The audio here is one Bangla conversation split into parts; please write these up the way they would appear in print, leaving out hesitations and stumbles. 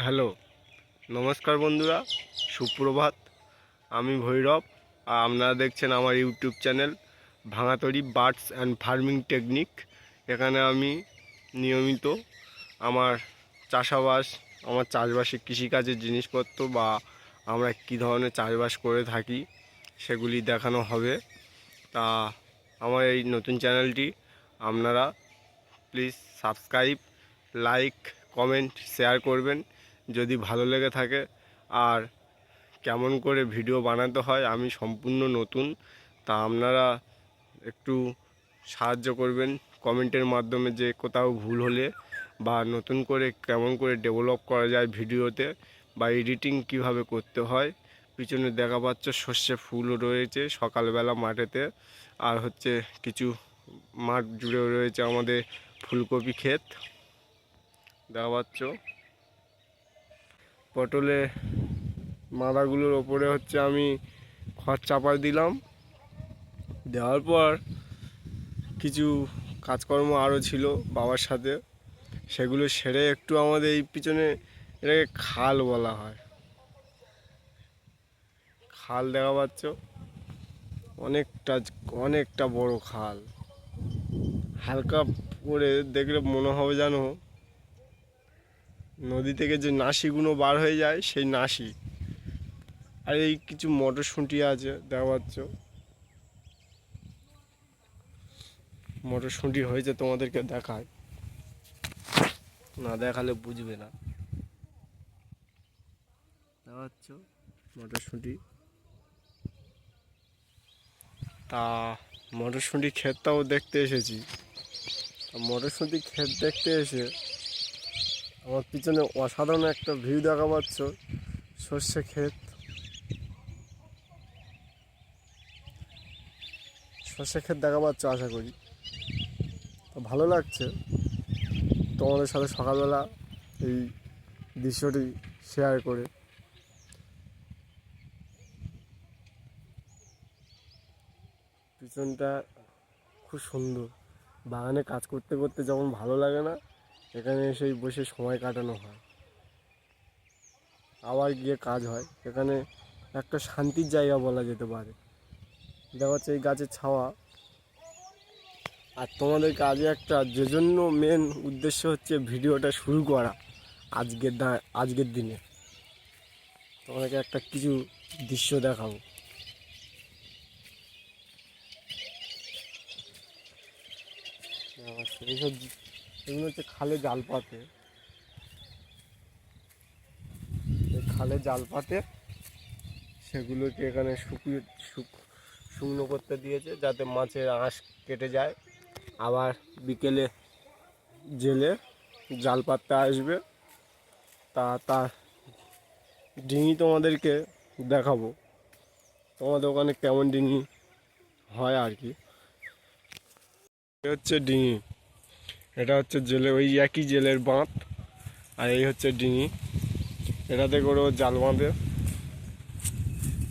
হ্যালো, নমস্কার বন্ধুরা, সুপ্রভাত। আমি ভৈরব আর আপনারা দেখছেন আমার ইউটিউব চ্যানেল ভাঙাতড়ি বার্ডস অ্যান্ড ফার্মিং টেকনিক। এখানে আমি নিয়মিত আমার চাষাবাস, আমার চাষবাসে কৃষিকাজের জিনিসপত্র বা আমরা কী ধরনের চাষবাস করে থাকি সেগুলি দেখানো হবে। তা আমার এই নতুন চ্যানেলটি আপনারা please subscribe, like, comment, share করবেন যদি ভালো লেগে থাকে। আর কেমন করে ভিডিও বানাতে হয় আমি সম্পূর্ণ নতুন, তা আপনারা একটু সাহায্য করবেন কমেন্টের মাধ্যমে, যে কোথাও ভুল হলে বা নতুন করে কেমন করে ডেভেলপ করা যায় ভিডিওতে, বা এডিটিং কিভাবে করতে হয়। পিছনে দেখা পাচ্ছ সর্ষে ফুলও রয়েছে সকালবেলা মাঠেতে, আর হচ্ছে কিছু মাঠ জুড়ে রয়েছে আমাদের ফুলকপি ক্ষেত দেখা পাচ্ছ। পটলের মাদাগুলোর ওপরে হচ্ছে আমি খড় চাপাই দিলাম, দেওয়ার পর কিছু কাজকর্ম আরও ছিল বাবার সাথে, সেগুলো সেরে একটু আমাদের এই পিছনে এটাকে খাল বলা হয়, খাল দেখা পাচ্ছ, অনেকটা বড় খাল। হালকা করে দেখলে মনে হবে যেন নদী থেকে যে নাসিগুলো বার হয়ে যায় সেই নাসি। আর এই কিছু মটরশুঁটি আছে দেখা পাচ্ছ, মটরশুঁটি হয়েছে, তোমাদেরকে দেখায়, না দেখালে বুঝবে না। দেখা পাচ্ছ মটরশুঁটি। তা মটরশুঁটি ক্ষেতটাও দেখতে এসেছি। মটরশুঁটি ক্ষেত দেখতে এসে আমার পিছনে অসাধারণ একটা ভিউ দেখা পাচ্ছ, সর্ষে ক্ষেত, সর্ষে ক্ষেত দেখা পাচ্ছ আশা করি। তো ভালো লাগছে তোমাদের সাথে সকালবেলা এই দৃশ্যটি শেয়ার করে। পিছনটা খুব সুন্দর, বাগানে কাজ করতে করতে যেমন ভালো লাগে না, এখানে এসেই বসে সময় কাটানো হয়, আবার গিয়ে কাজ হয়। এখানে একটা শান্তির জায়গা বলা যেতে পারে। দেখা যাচ্ছে এই গাছের ছাওয়া। আর তোমাদেরকে আজকে একটা, যে জন্য মেন উদ্দেশ্য হচ্ছে ভিডিওটা শুরু করা আজকের দিনে, তোমাদেরকে একটা কিছু দৃশ্য দেখাবো। এইসব এগুলো হচ্ছে খালে জাল পাতে, খালে জাল পাতে সেগুলোকে এখানে শুকনো করতে দিয়েছে যাতে মাছের আঁশ কেটে যায়। আবার বিকেলে জেলে জাল পাততে আসবে, তার ডিঙি তোমাদেরকে দেখাবো, তোমাদের ওখানে কেমন ডিঙি হয় আর কি। হচ্ছে ডিঙি, এটা হচ্ছে জেলে, ওই একই জেলের বাঁধ, আর এই হচ্ছে ডিঙি, এটাতে করেও জাল বাঁধে।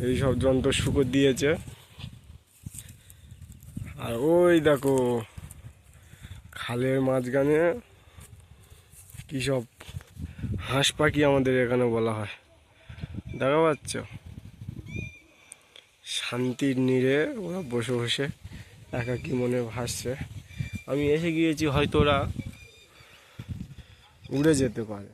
এই সব যন্ত্র শুকো দিয়েছে। আর ওই দেখো খালের মাঝখানে কী সব হাঁস পাখি আমাদের এখানে বলা হয়, দেখা পাচ্ছ, শান্তির নীড়ে ওরা বসে বসে একাকী মনে ভাসছে। আমি এসে গিয়েছি, হয়তো ওরা উড়ে যেতে পারে।